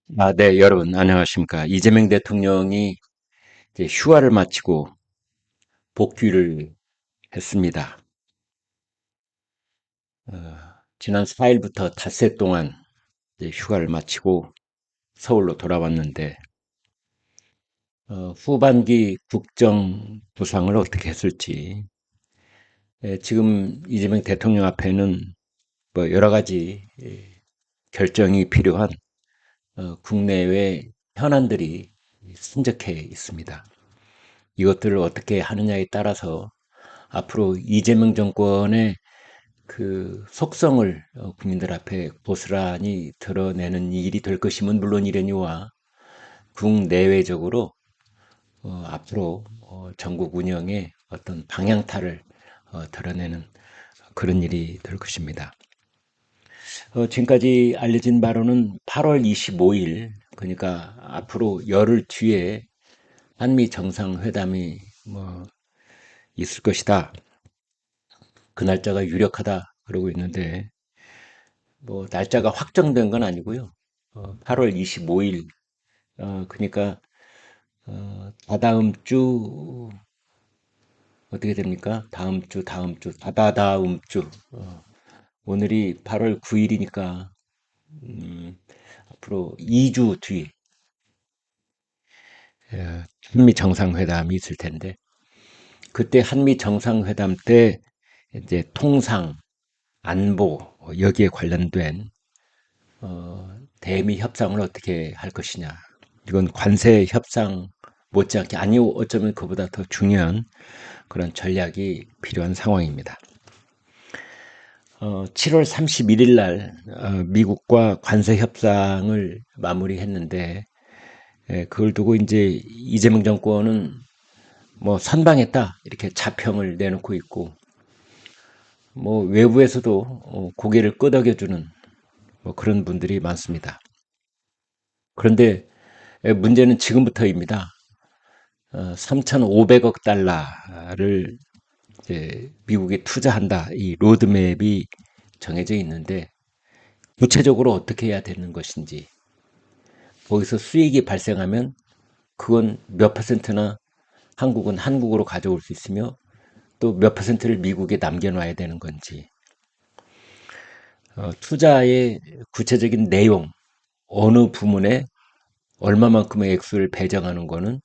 네, 여러분, 안녕하십니까. 이재명 대통령이 이제 휴가를 마치고 복귀를 했습니다. 어, 지난 4일부터 닷새 동안 이제 휴가를 마치고 서울로 돌아왔는데, 후반기 국정 부상을 어떻게 했을지, 지금 이재명 대통령 앞에는 뭐 여러 가지 결정이 필요한 국내외 현안들이 산적해 있습니다. 이것들을 어떻게 하느냐에 따라서 앞으로 이재명 정권의 그 속성을 국민들 앞에 고스란히 드러내는 일이 될 것이면 물론이려니와 국내외적으로 앞으로 전국 운영의 어떤 방향타를 드러내는 그런 일이 될 것입니다. 지금까지 알려진 바로는 8월 25일, 그러니까 앞으로 열흘 뒤에 한미 정상회담이 있을 것이다. 그 날짜가 유력하다 그러고 있는데 날짜가 확정된 건 아니고요. 8월 25일, 그러니까 다다음 주 어떻게 됩니까? 다다음 주. 오늘이 8월 9일이니까 앞으로 2주 뒤 한미 정상회담이 있을 텐데 그때 한미 정상회담 때 이제 통상, 안보 여기에 관련된 대미 협상을 어떻게 할 것이냐. 이건 관세 협상 못지않게 아니요 어쩌면 그보다 더 중요한 그런 전략이 필요한 상황입니다. 7월 31일 날 미국과 관세 협상을 마무리했는데 그걸 두고 이제 이재명 정권은 뭐 선방했다 이렇게 자평을 내놓고 있고 외부에서도 고개를 끄덕여주는 그런 분들이 많습니다. 그런데 문제는 지금부터입니다. 3,500억 달러를 이제 미국에 투자한다. 이 로드맵이 정해져 있는데 구체적으로 어떻게 해야 되는 것인지 거기서 수익이 발생하면 그건 몇 퍼센트나 한국은 한국으로 가져올 수 있으며 또 몇 퍼센트를 미국에 남겨놔야 되는 건지 투자의 구체적인 내용 어느 부문에 얼마만큼의 액수를 배정하는 거는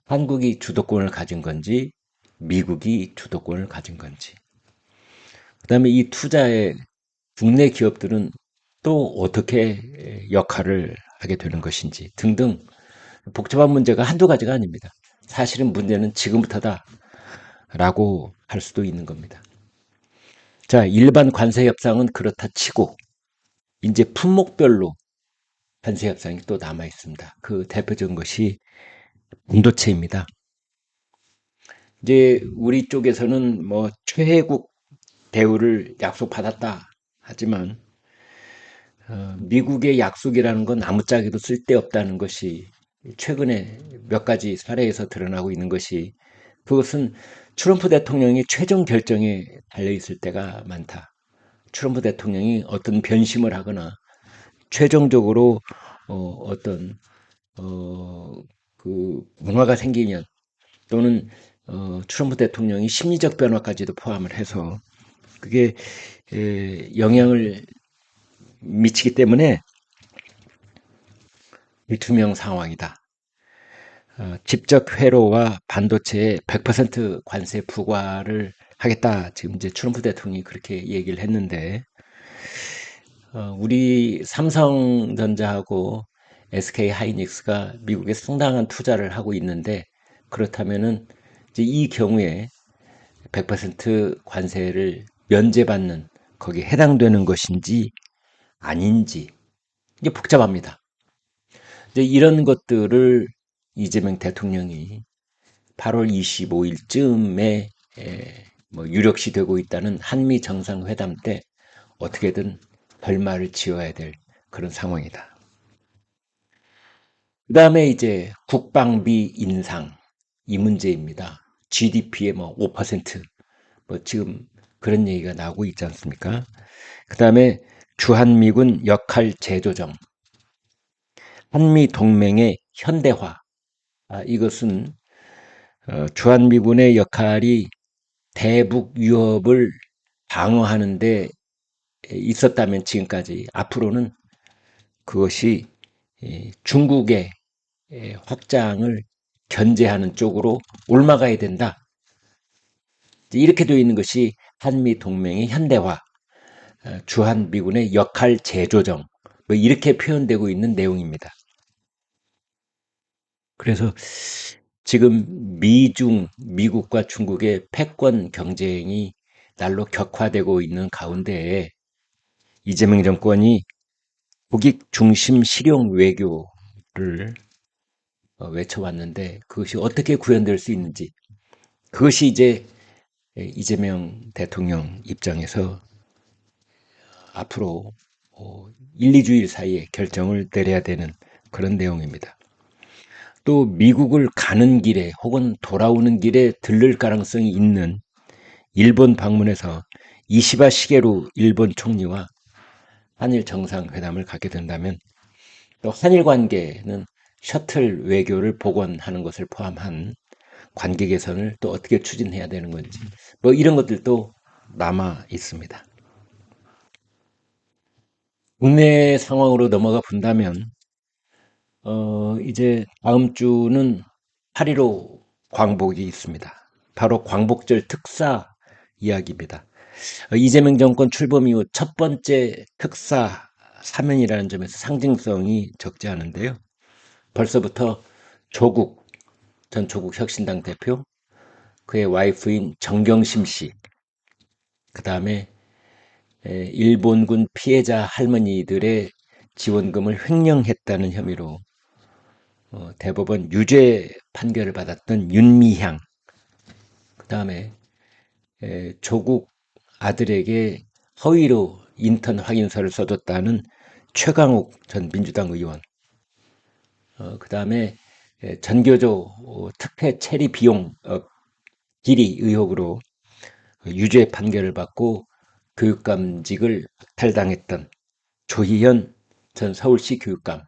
한국이 주도권을 가진 건지 미국이 주도권을 가진 건지 그다음에 이 투자에 국내 기업들은 또 어떻게 역할을 하게 되는 것인지 등등 복잡한 문제가 한두 가지가 아닙니다. 사실은 문제는 지금부터다라고 할 수도 있는 겁니다. 자, 일반 관세 협상은 그렇다 치고 이제 품목별로 관세 협상이 또 남아 있습니다. 그 대표적인 것이 반도체입니다. 이제 우리 쪽에서는 최혜국 대우를 약속받았다 하지만 미국의 약속이라는 건 아무짝에도 쓸데없다는 것이 최근에 몇 가지 사례에서 드러나고 있는 것이 그것은 트럼프 대통령이 최종 결정에 달려 있을 때가 많다. 트럼프 대통령이 어떤 변심을 하거나 최종적으로 어떤 그 변화가 생기면 또는 트럼프 대통령이 심리적 변화까지도 포함을 해서 그게 영향을 미치기 때문에 불투명 상황이다. 직접 회로와 반도체에 100% 관세 부과를 하겠다. 지금 이제 트럼프 대통령이 그렇게 얘기를 했는데, 우리 삼성전자하고 SK 하이닉스가 미국에 상당한 투자를 하고 있는데, 그렇다면은 이제 이 경우에 100% 관세를 면제받는 거기에 해당되는 것인지 아닌지 이게 복잡합니다. 이제 이런 것들을 이재명 대통령이 8월 25일쯤에 유력시 되고 있다는 한미 정상회담 때 어떻게든 결말을 지어야 될 그런 상황이다. 그 다음에 이제 국방비 인상 이 문제입니다. GDP의 5% 지금 그런 얘기가 나오고 있지 않습니까? 그 다음에 주한미군 역할 재조정 한미 동맹의 현대화. 이것은 주한미군의 역할이 대북 위협을 방어하는 데 있었다면 지금까지, 앞으로는 그것이 중국의 확장을 견제하는 쪽으로 옮아가야 된다. 이렇게 되어 있는 것이 한미 동맹의 현대화, 주한미군의 역할 재조정, 뭐 이렇게 표현되고 있는 내용입니다. 그래서 지금 미국과 중국의 패권 경쟁이 날로 격화되고 있는 가운데 이재명 정권이 국익 중심 실용 외교를 외쳐왔는데, 그것이 어떻게 구현될 수 있는지, 그것이 이제 이재명 대통령 입장에서 앞으로 1, 2주일 사이에 결정을 내려야 되는 그런 내용입니다. 또 미국을 가는 길에 혹은 돌아오는 길에 들를 가능성이 있는 일본 방문에서 이시바 시게루 일본 총리와 한일 정상회담을 갖게 된다면, 또 한일 관계는 셔틀 외교를 복원하는 것을 포함한 관계 개선을 또 어떻게 추진해야 되는 건지, 뭐 이런 것들도 남아 있습니다. 국내 상황으로 넘어가 본다면 이제 다음 주는 8.15 광복이 있습니다. 바로 광복절 특사 이야기입니다. 이재명 정권 출범 이후 첫 번째 특사 사면이라는 점에서 상징성이 적지 않은데요. 벌써부터 전 조국 혁신당 대표, 그의 와이프인 정경심 씨, 그 다음에 일본군 피해자 할머니들의 지원금을 횡령했다는 혐의로 대법원 유죄 판결을 받았던 윤미향, 그 다음에 조국 아들에게 허위로 인턴 확인서를 써줬다는 최강욱 전 민주당 의원, 그 다음에 전교조 특혜 체리 비용 비리 의혹으로 유죄 판결을 받고 교육감직을 박탈당했던 조희연 전 서울시 교육감,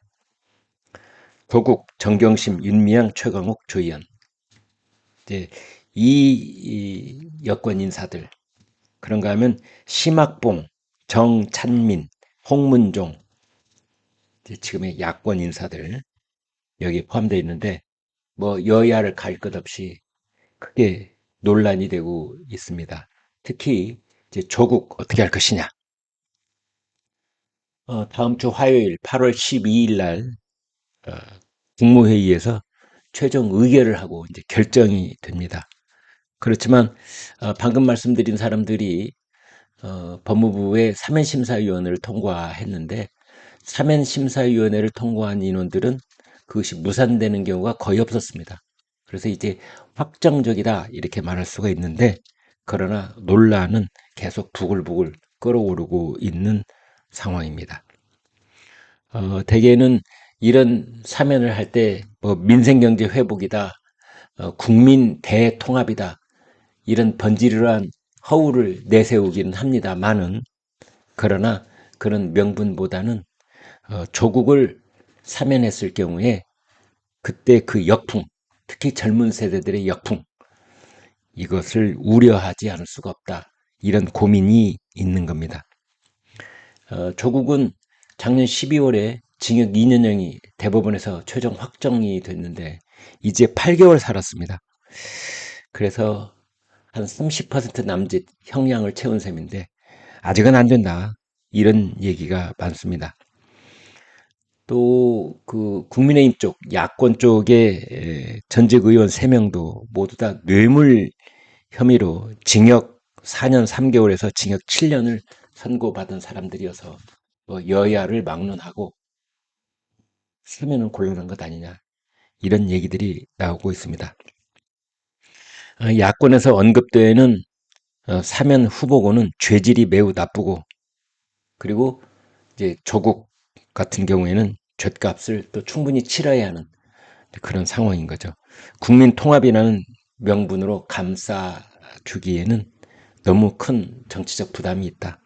조국, 정경심, 윤미향, 최강욱, 조희연, 이제 이 여권 인사들, 그런가 하면 심학봉, 정찬민, 홍문종, 지금의 야권 인사들 여기에 포함되어 있는데, 뭐 여야를 갈 것 없이 크게 논란이 되고 있습니다. 특히 이제 조국 어떻게 할 것이냐. 다음 주 화요일 8월 12일 날 어, 국무회의에서 최종 의결을 하고 이제 결정이 됩니다. 그렇지만 방금 말씀드린 사람들이 법무부의 사면심사위원회를 통과했는데, 사면심사위원회를 통과한 인원들은 그것이 무산되는 경우가 거의 없었습니다. 그래서 이제 확정적이다 이렇게 말할 수가 있는데, 그러나 논란은 계속 부글부글 끓어오르고 있는 상황입니다. 대개는 이런 사면을 할 때 뭐 민생경제 회복이다, 국민 대통합이다, 이런 번지르르한 허울을 내세우기는 합니다만은, 그러나 그런 명분보다는 조국을 사면했을 경우에 그때 그 역풍, 특히 젊은 세대들의 역풍, 이것을 우려하지 않을 수가 없다, 이런 고민이 있는 겁니다. 조국은 작년 12월에 징역 2년형이 대법원에서 최종 확정이 됐는데 이제 8개월 살았습니다. 그래서 한 30% 남짓 형량을 채운 셈인데 아직은 안 된다, 이런 얘기가 많습니다. 또 그 국민의힘 쪽, 야권 쪽의 전직 의원 3명도 모두 다 뇌물 혐의로 징역 4년 3개월에서 징역 7년을 선고받은 사람들이어서 여야를 막론하고 사면은 곤란한 것 아니냐, 이런 얘기들이 나오고 있습니다. 야권에서 언급되는 사면 후보군은 죄질이 매우 나쁘고, 그리고 이제 조국 같은 경우에는 죗값을 또 충분히 치러야 하는 그런 상황인 거죠. 국민 통합이라는 명분으로 감싸주기에는 너무 큰 정치적 부담이 있다.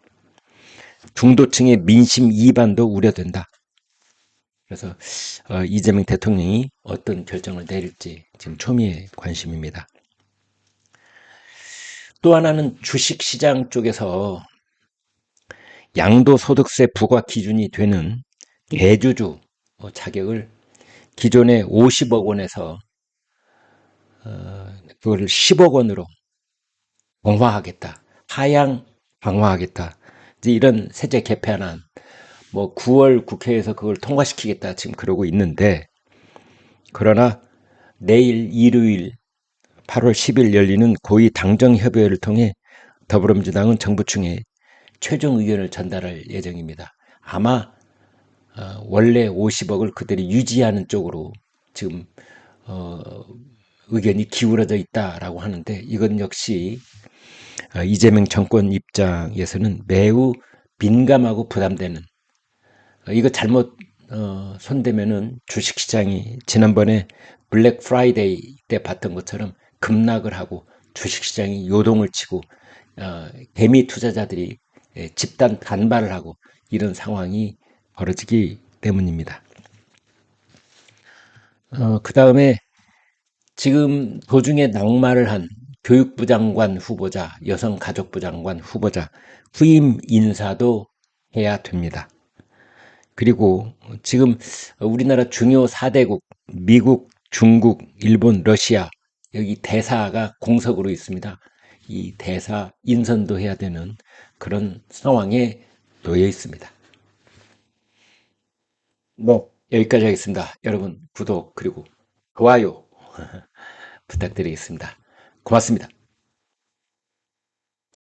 중도층의 민심 이반도 우려된다. 그래서 이재명 대통령이 어떤 결정을 내릴지 지금 초미의 관심입니다. 또 하나는 주식시장 쪽에서 양도소득세 부과 기준이 되는 대주주 자격을 기존의 50억 원에서 그거를 10억 원으로 강화하겠다. 하향 강화하겠다. 이제 이런 세제 개편안 뭐 9월 국회에서 그걸 통과시키겠다 지금 그러고 있는데, 그러나 내일 일요일 8월 10일 열리는 고위 당정협의회를 통해 더불어민주당은 정부층에 최종 의견을 전달할 예정입니다. 아마 원래 50억을 그대로 유지하는 쪽으로 지금 의견이 기울어져 있다라고 하는데, 이건 역시 이재명 정권 입장에서는 매우 민감하고 부담되는, 이거 잘못 손대면은 주식시장이 지난번에 블랙 프라이데이 때 봤던 것처럼 급락을 하고 주식시장이 요동을 치고 개미 투자자들이 집단 반발을 하고 이런 상황이 벌어지기 때문입니다. 그 다음에 지금 도중에 낙마를 한 교육부 장관 후보자, 여성가족부 장관 후보자 후임 인사도 해야 됩니다. 그리고 지금 우리나라 중요 4대국 미국, 중국, 일본, 러시아 여기 대사가 공석으로 있습니다. 이 대사 인선도 해야 되는 그런 상황에 놓여 있습니다. 뭐 여기까지 하겠습니다. 여러분 구독 그리고 좋아요 부탁드리겠습니다. 고맙습니다.